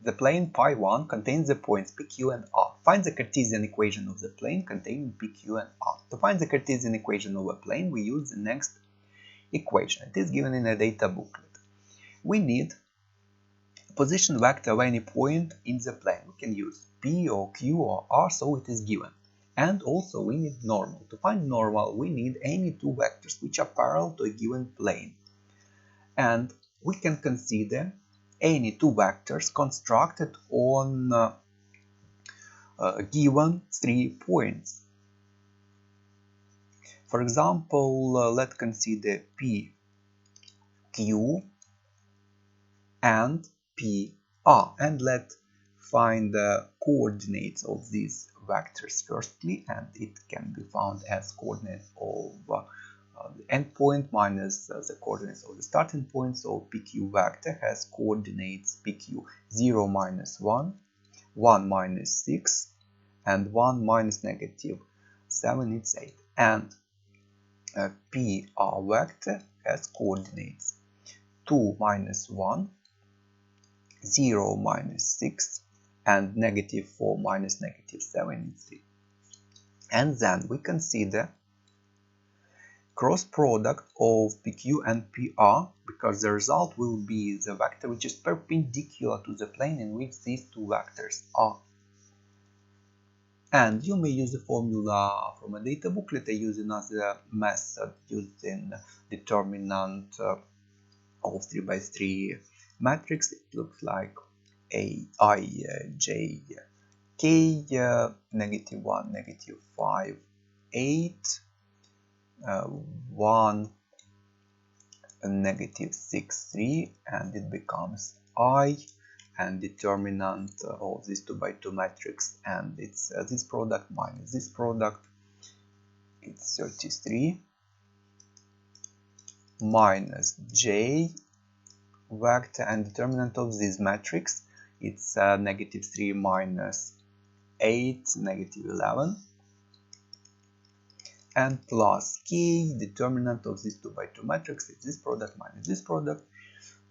The plane pi1 contains the points p, q, and r. Find the Cartesian equation of the plane containing p, q, and r. To find the Cartesian equation of a plane, we use the next equation. It is given in a data booklet. We need a position vector of any point in the plane. We can use p or q or r, so it is given. And also we need normal. To find normal, we need any two vectors which are parallel to a given plane. And we can consider any two vectors constructed on given 3 points. For example, let's consider p, q, and p, r, and let's find the coordinates of these vectors firstly, and it can be found as coordinates of the endpoint minus the coordinates of the starting point. So pq vector has coordinates pq 0 minus 1, 1 minus 6, and 1 minus negative 7, it's 8. And pr vector has coordinates 2 minus 1, 0 minus 6, and negative 4 minus negative 7 is 3. And then we consider cross product of pq and pr, because the result will be the vector which is perpendicular to the plane in which these two vectors are. And you may use the formula from a data booklet. I use another method using determinant of 3 by 3 matrix. It looks like I, j, k, negative 1, negative 5, 8, 1, negative 6, 3, and it becomes I, and determinant of this 2 by 2 matrix, and it's this product minus this product, it's 33, minus j vector, and determinant of this matrix, it's negative 3 minus 8, negative 11, and plus k, determinant of this 2 by 2 matrix, is this product minus this product,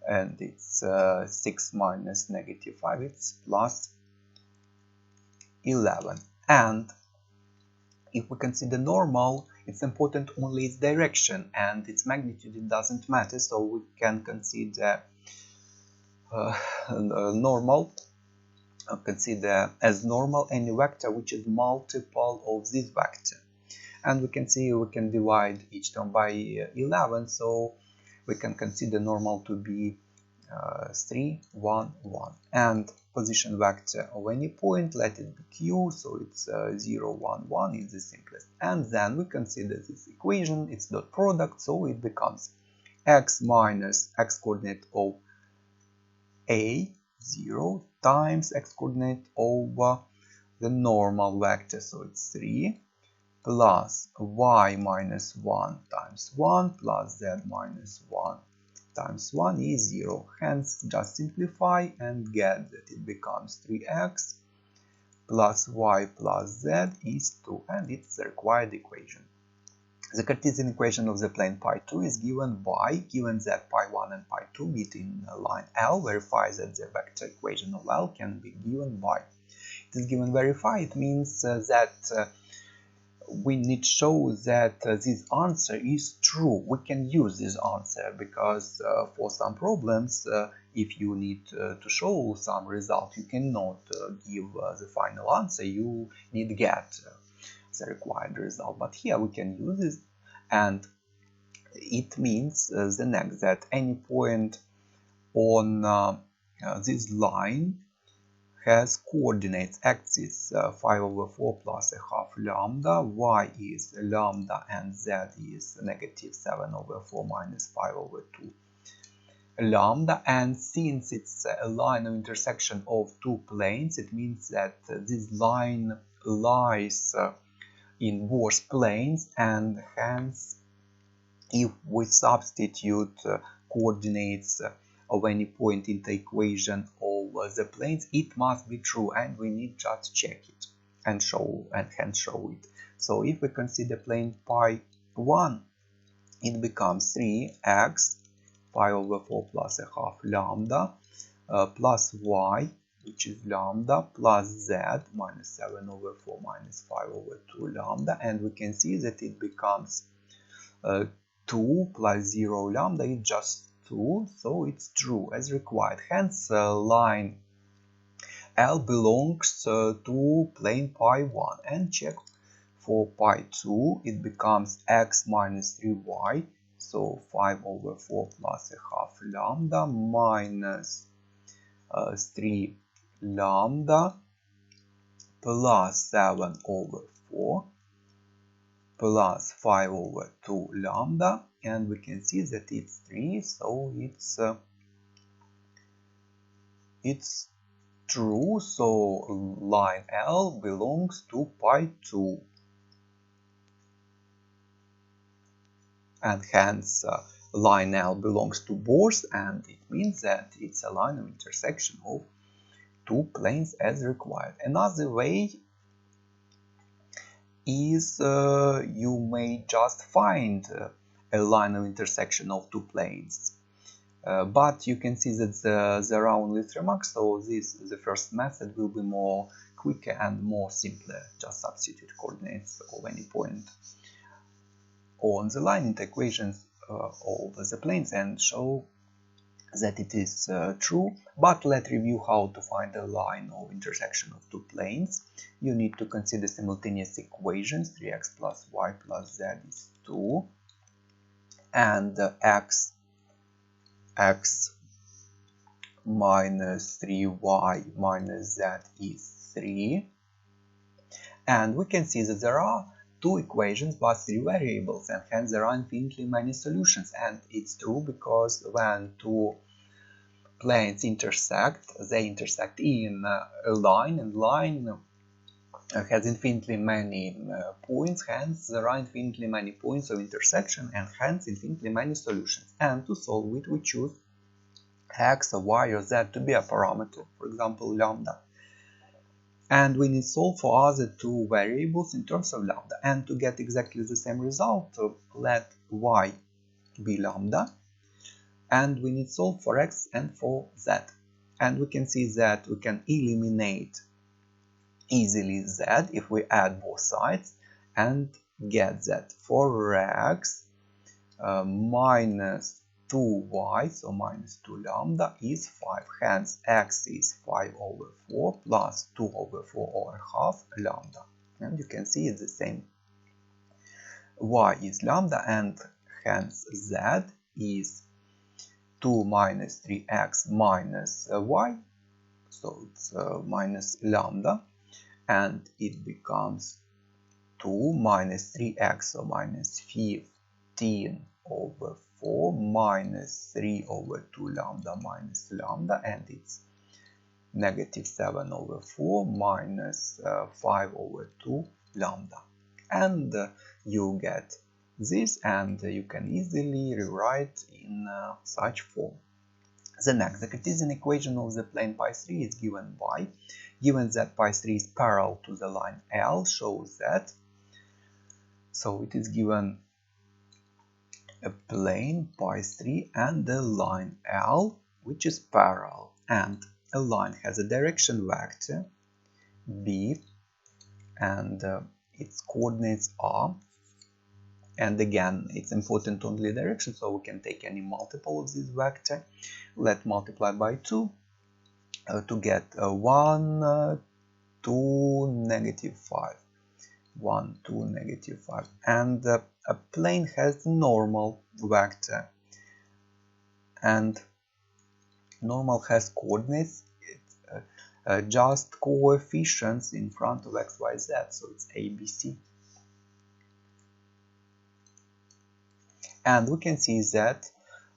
and it's 6 minus negative 5, it's plus 11. And if we consider normal, it's important only its direction, and its magnitude, it doesn't matter, so we can consider normal, consider as normal any vector which is multiple of this vector. And we can see we can divide each term by 11, so we can consider normal to be 3, 1, 1. And position vector of any point, let it be q, so it's 0, 1, 1 is the simplest. And then we consider this equation, it's dot product, so it becomes x minus x coordinate of a, 0, times x coordinate over the normal vector, so it's 3, plus y minus 1 times 1 plus z minus 1 times 1 is 0. Hence, just simplify and get that it becomes 3x plus y plus z is 2, and it's the required equation. The Cartesian equation of the plane pi2 is given by, given that pi1 and pi2 meet in line L, verify that the vector equation of L can be given by. It is given verify, it means that we need to show that this answer is true. We can use this answer because for some problems, if you need to show some result, you cannot give the final answer, you need to get the required result. But here we can use this, and it means the next, that any point on this line has coordinates. X is 5 over 4 plus a half lambda, y is lambda, and z is negative 7 over 4 minus 5 over 2 lambda. And since it's a line of intersection of two planes, it means that this line lies in both planes, and hence if we substitute coordinates of any point in the equation of the planes, it must be true, and we need just check it and show, and hence show it. So if we consider plane pi1, it becomes 3x pi over 4 plus a half lambda plus y which is lambda, plus z minus 7 over 4 minus 5 over 2 lambda, and we can see that it becomes 2 plus 0 lambda is just 2, so it's true as required. Hence, line L belongs to plane pi 1, and check for pi 2, it becomes x minus 3y, so 5 over 4 plus a half lambda minus 3 lambda plus 7 over 4 plus 5 over 2 lambda, and we can see that it's 3, so it's true. So line L belongs to pi 2, and hence line L belongs to both, and it means that it's a line of intersection of two planes as required. Another way is you may just find a line of intersection of two planes. But you can see that there are only 3 marks, so the first method will be more quicker and more simpler. Just substitute coordinates of any point on the line in the equations of the planes and show that it is true. But let's review how to find a line of intersection of two planes. You need to consider simultaneous equations. 3x plus y plus z is 2, and x minus 3y minus z is 3. And we can see that there are two equations but 3 variables, and hence there are infinitely many solutions. And it's true because when two planes intersect, they intersect in a line, and line has infinitely many points, hence there are infinitely many points of intersection, and hence infinitely many solutions. And to solve it, we choose x or y or z to be a parameter, for example lambda, and we need to solve for other two variables in terms of lambda. And to get exactly the same result, let y be lambda, and we need to solve for x and for z. And we can see that we can eliminate easily z if we add both sides and get that for x minus 2y, so minus 2 lambda is 5. Hence x is 5 over 4 plus 2 over 4 over half lambda. And you can see it's the same. Y is lambda, and hence z is 2 minus 3x minus y, so it's minus lambda, and it becomes 2 minus 3x, so minus 15 over 4 minus 3 over 2 lambda minus lambda, and it's negative 7 over 4 minus 5 over 2 lambda. And you get this, and you can easily rewrite in such form. The next, the Cartesian equation of the plane pi 3 is given by, given that pi 3 is parallel to the line L, shows that, so it is given a plane pi 3 and a line L which is parallel, and a line has a direction vector b, and its coordinates are, and again it's important only direction, so we can take any multiple of this vector. Let's multiply by 2 to get 1, 2, negative 5. 1, 2, negative 5. And a plane has normal vector, and normal has coordinates, just coefficients in front of x, y, z, so it's a, b, c. And we can see that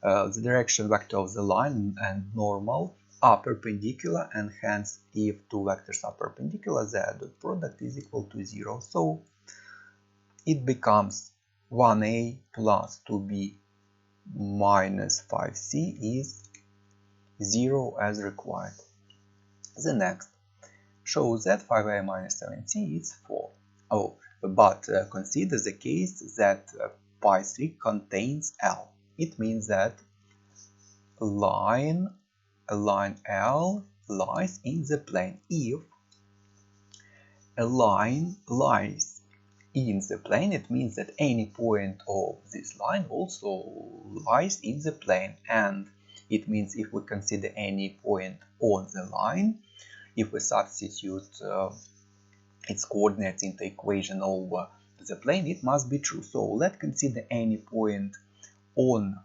the direction vector of the line and normal are perpendicular, and hence if two vectors are perpendicular, their dot product is equal to 0. So it becomes 1a plus 2b minus 5c is 0 as required. The next shows that 5a minus 7c is 4. But consider the case that pi 3 contains L. It means that a line L lies in the plane. If a line lies in the plane, it means that any point of this line also lies in the plane, and it means if we consider any point on the line, if we substitute its coordinates in the equation over the plane, it must be true. So let's consider any point on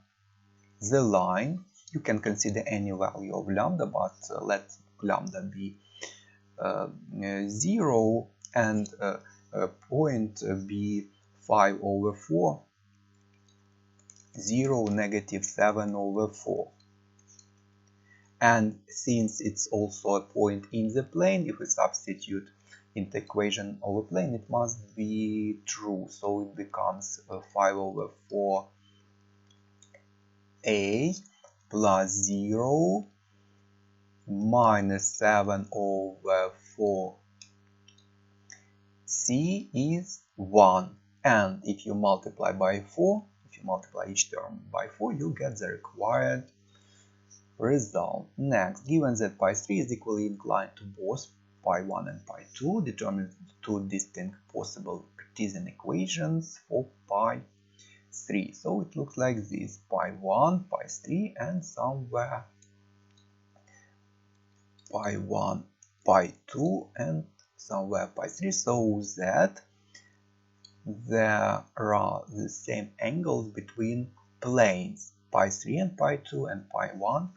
the line. You can consider any value of lambda, but let lambda be 0 and point be 5 over 4, 0, negative 7 over 4. And since it's also a point in the plane, if we substitute in the equation of a plane, it must be true. So it becomes 5 over 4a plus 0 minus 7 over 4c is 1. And if you multiply by 4, if you multiply each term by 4, you get the required result. Next, given that pi3 is equally inclined to both pi1 and pi2, determine two distinct possible Cartesian equations for pi3. So it looks like this: pi1, pi3, and somewhere pi1, pi2, and somewhere pi3, so that there are the same angles between planes pi3 and pi2 and pi1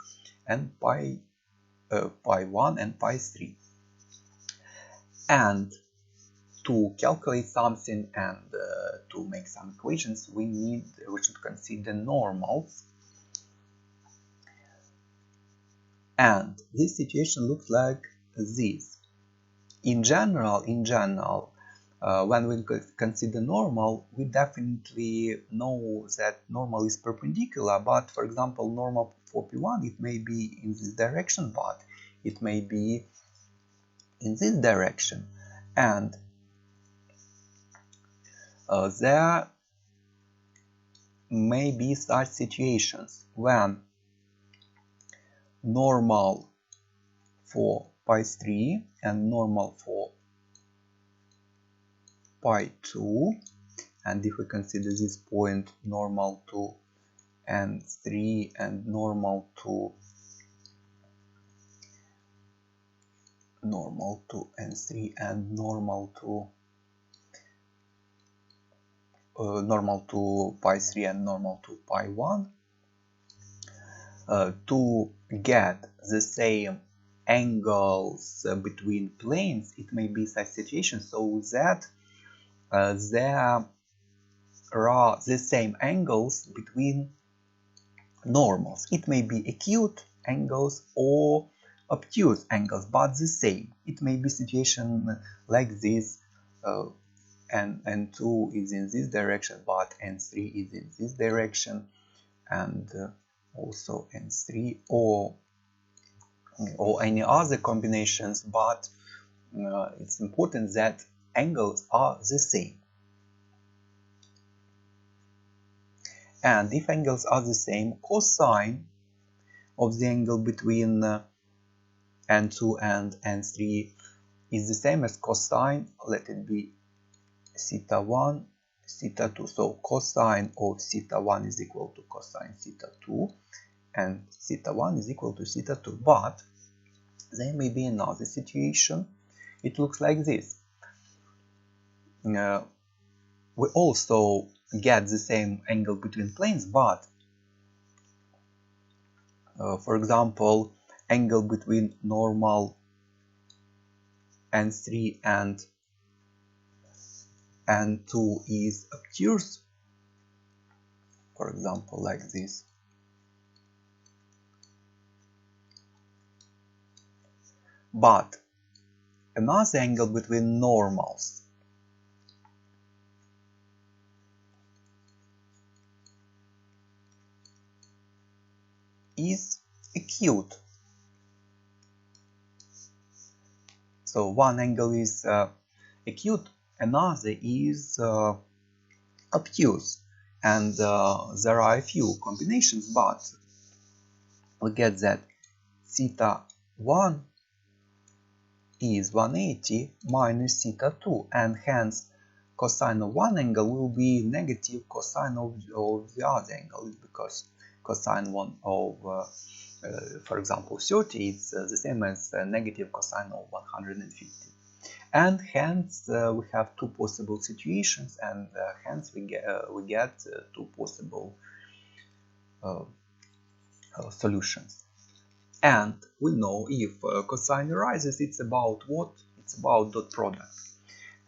and pi1 and pi3. And to calculate something and to make some equations, we should consider normals. And this situation looks like this. In general, when we consider normal, we definitely know that normal is perpendicular, but for example, normal for P1, it may be in this direction, but it may be in this direction. And there may be such situations when normal for pi3 and normal for pi2, and if we consider this point normal to n3 and normal to n3 and normal to pi3 and normal to pi1, to get the same angles between planes, it may be such situation so that there are the same angles between normals. It may be acute angles or obtuse angles, but the same. It may be situation like this, and N2 is in this direction, but N3 is in this direction, and also N3, or any other combinations, but it's important that angles are the same. And if angles are the same, cosine of the angle between N2 and N3 is the same as cosine, let it be theta 1, theta 2. So cosine of theta 1 is equal to cosine theta 2, and theta 1 is equal to theta 2. But there may be another situation. It looks like this. We also get the same angle between planes, but for example, angle between normal N3 and N2 is obtuse, for example, like this. But another angle between normals is acute. So one angle is acute, another is obtuse, and there are a few combinations, but we get that theta 1 is 180 minus theta 2, and hence cosine of one angle will be negative cosine of the other angle, because cosine one of for example 30 is the same as negative cosine of 150, and hence we have two possible situations, and hence we get two possible solutions. And we know if cosine arises, it's about what? It's about dot product.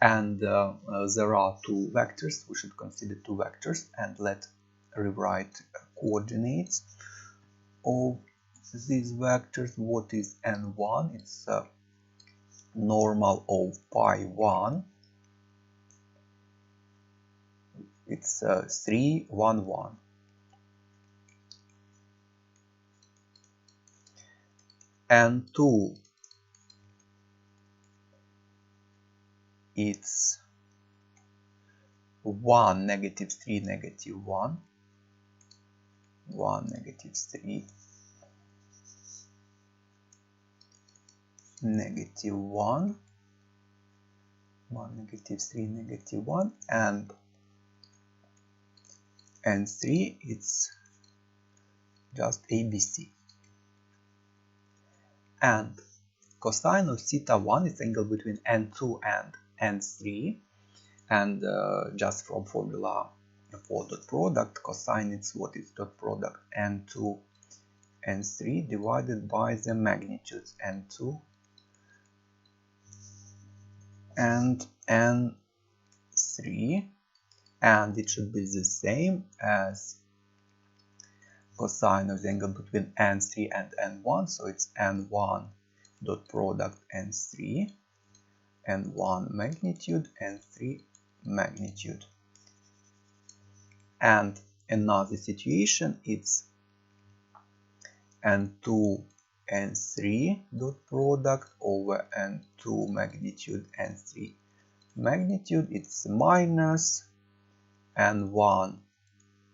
And there are two vectors. We should consider two vectors, and let's rewrite coordinates of these vectors. What is n1? It's normal of pi 1. It's 3, 1, 1. N2, it's 1, negative 3, negative 1. 1, negative 3, negative 1. 1, negative 3, negative 1. And N3, it's just ABC. And cosine of theta 1 is angle between N2 and N3, and just from formula for dot product, cosine is what is dot product N2 N3 divided by the magnitudes N2 and N3, and it should be the same as cosine of the angle between N3 and N1, so it's N1 dot product N3, N1 magnitude, N3 magnitude. And another situation, it's N2 N3 dot product over N2 magnitude, N3 magnitude. It's minus N1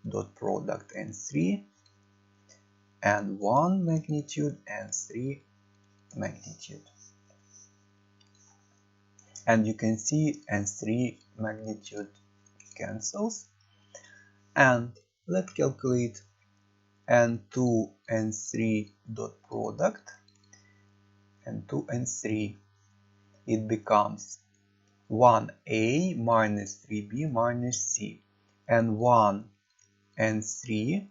dot product N3, N1 magnitude, N3 magnitude. And you can see N3 magnitude cancels. And let's calculate N2 N3 dot product. N2 N3, it becomes 1a minus 3b minus c. N1 N3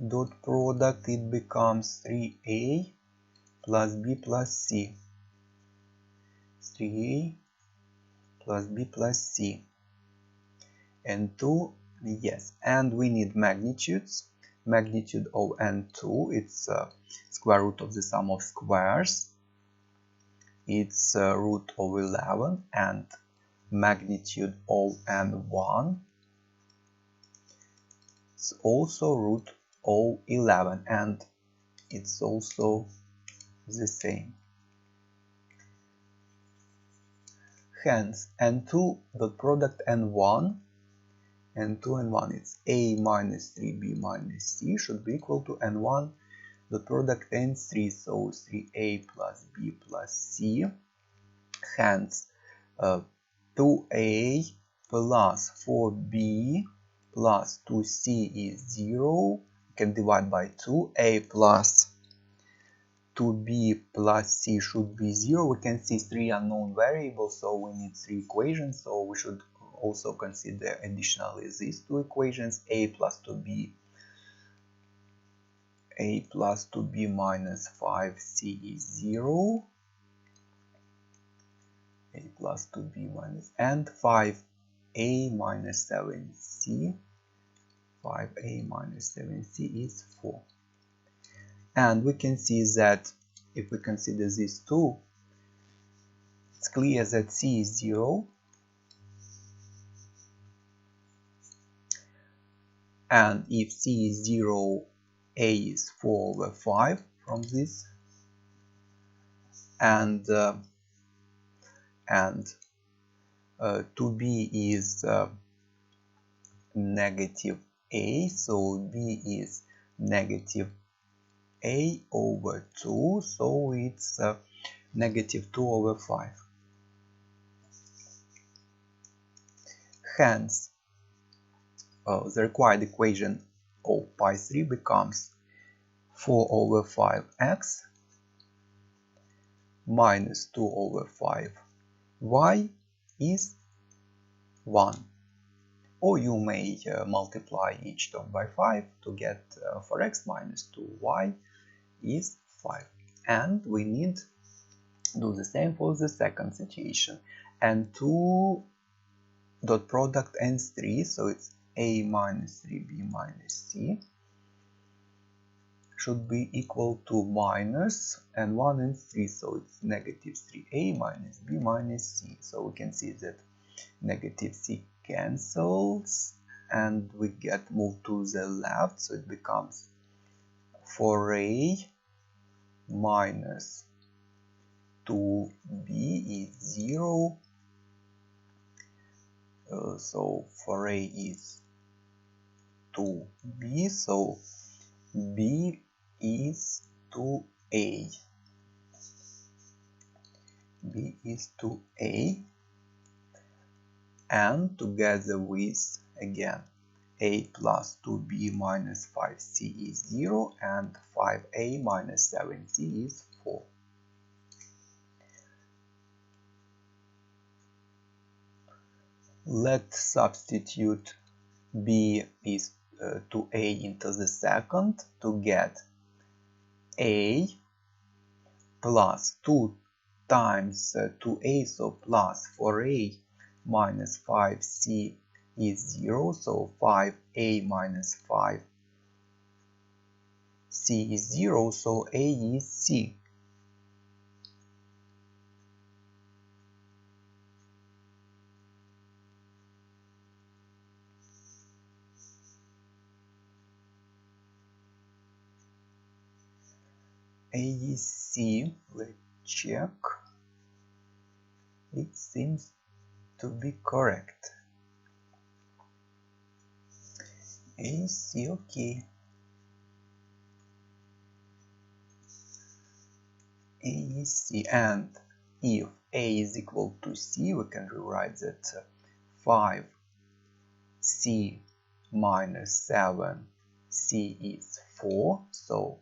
dot product, it becomes 3a plus b plus c. 3a plus b plus c. N2, yes, and we need magnitudes. Magnitude of N2, it's square root of the sum of squares. It's root of 11, and magnitude of N1 is also root of 11, and it's also the same. Hence, N2 dot product N1, N2 and 1, it's a minus 3b minus c should be equal to N1 dot product N3, so 3a plus b plus c. Hence, 2a plus 4b plus 2c is 0. You can divide by 2. A plus 2b plus c should be 0. We can see 3 unknown variables, so we need 3 equations. So we should also consider additionally these two equations. A plus 2b minus 5c is 0. A plus 2b minus, and 5a minus 7c. 5a minus 7c is 4. And we can see that if we consider these two, it's clear that c is 0. And if c is 0, a is 4 over 5 from this. And 2b is negative a, so b is negative a over 2, so it's negative 2 over 5. Hence, the required equation of pi 3 becomes 4 over 5x minus 2 over 5y is 1. Or you may multiply each term by 5 to get for x minus 2y is 5. And we need to do the same for the second situation. And 2 dot product ends 3, so it's a minus 3b minus c should be equal to minus, and 1 and 3, so it's negative 3a minus b minus c. So we can see that negative c cancels and we get moved to the left, so it becomes 4a minus 2b is 0. So 4a is 2b, so b is 2a. b is 2a, and together with, again, a plus 2b minus 5c is 0, and 5a minus 7c is 4. Let's substitute b is 2a into the second to get a plus 2 times 2a, so plus 4a minus 5c is 0, so 5a minus 5c is 0, so a is c. A is c. Let's check. It seems to be correct. A is c, okay. A is c, and if a is equal to c, we can rewrite that 5c minus 7c is 4, so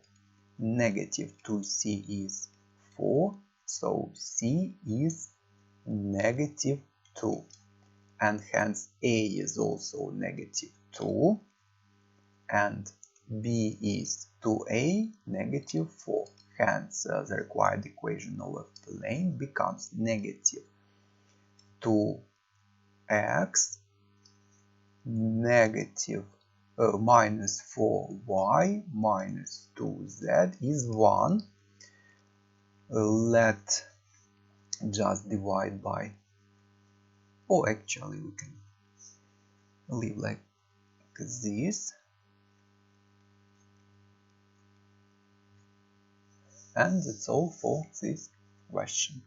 negative 2c is 4, so c is negative 2, and hence a is also negative 2, and b is 2a negative 4. Hence the required equation of a plane becomes negative 2x negative minus 4y minus 2z is 1. Let's just divide by, or actually we can leave like this, and that's all for this question.